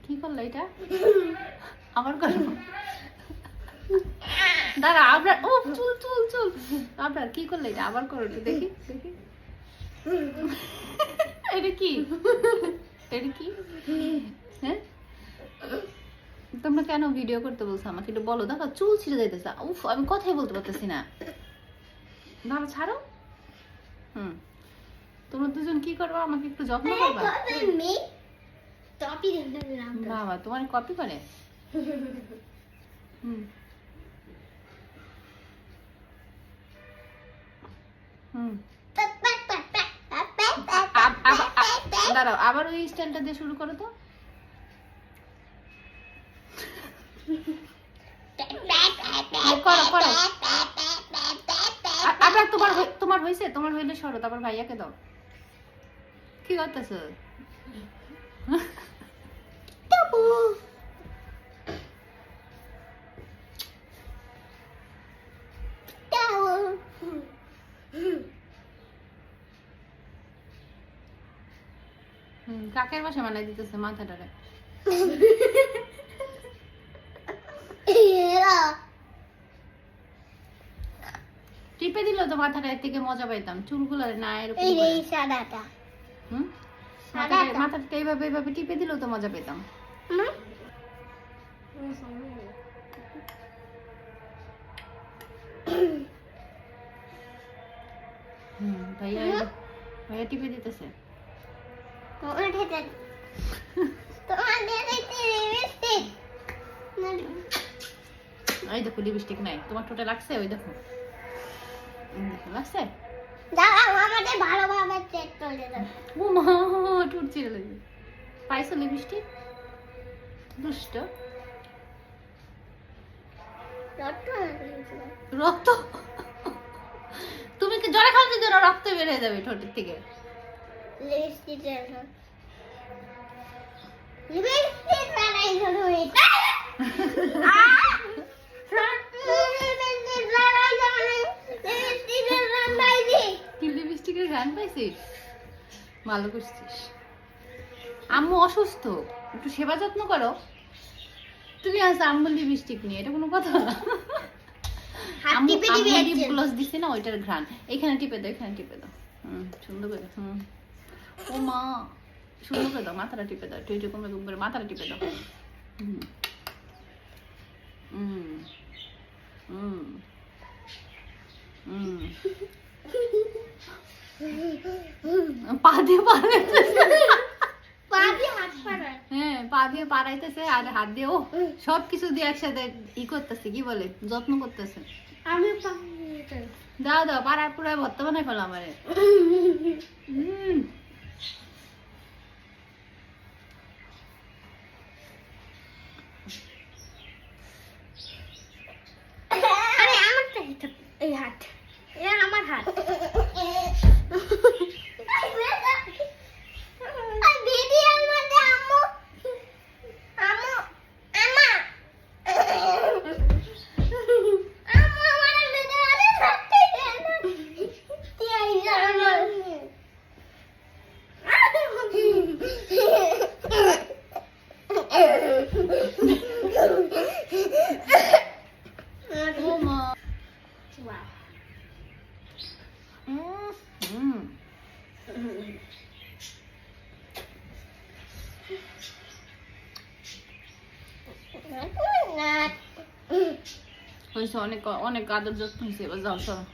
কি করলো এটা? আবার করো। দাঁড়া আবার। ও চুল চুল চুল। আবার কি করলো এটা? আবার করো, দেখি দেখি। এটা কি? এটা কি? হ্যাঁ, তোমরা কেন ভিডিও করতে বলছো আমাকে? একটু বলো। দেখো চুল ছিঁড়ে যাইতেছে। উফ, আমি কথাই বলতে পারতেছি না। দাঁড়া, ছাড়ো। তোমরা দুজন কি করবো? আমাকে একটু যত্ন করবা। বাবা, তোমার কপি করে? দাঁড়াও, আবার ওই স্টাইলটা দিয়ে শুরু করো তো। করো করো। আবার তোমার হয়েছে? তোমার হইলে সরো, তারপর ভাইয়াকে দাও। কি করতেছো? কাকের বাসা বানাই দিতেছে মাথাটারে। টিপে দিল তো মাথাটা, এর থেকে মজা পাইতাম। চুলগুলো না এরকম মাথাটা এইভাবে এইভাবে টিপে দিল তো মজা পেতাম। ভাইয়া ভাইয়া টিপে দিতেছে। এই দেখো লিপস্টিক নাই তোমার ঠোঁটে লাগছে? ওই দেখো লাগছে। ঠোঁট ছিঁড়ে লাগবে। পাইছো লিপস্টিক? দুষ্ট। রক্ত? তুমি কি জলে খাওয়াতে দিও না? রক্ত বের হয়ে যাবে ঠোঁটের থেকে। লিপস্টিকের ঘ্রাণ পাইছিস? ভালো করছিস। আম্মু অসুস্থ, একটু সেবা যত্ন করো। তুমি আজ আম্মু লিপস্টিক নিয়ে, এটা কোনো কথা না। আম্মু লিপ গ্লস দিছে না, ওইটার ঘ্রাণ। এখানে টিপে দাও, এখানে টিপে দাও। সুন্দর করে। ও মা, সুন্দর করে দাও। মাথাটা টিপে দাও, একটু কমে করে মাথাটা টিপে দাও। পা দিয়ে হ্যাঁ, পা দিয়ে পাড়াইতেছে আর হাত দিয়ে ও সবকিছু দিয়ে একসাথে ই করতেছে, কি বলে, যত্ন করতেছে। দাও দাও, পাড়ায় পুরায় ভর্তা বানাই ফেলো আমারে। এই হাত, আমার হাত। হয়েছে, অনেক অনেক আদর যত্ন হয়েছে। এবার যাও, চলো।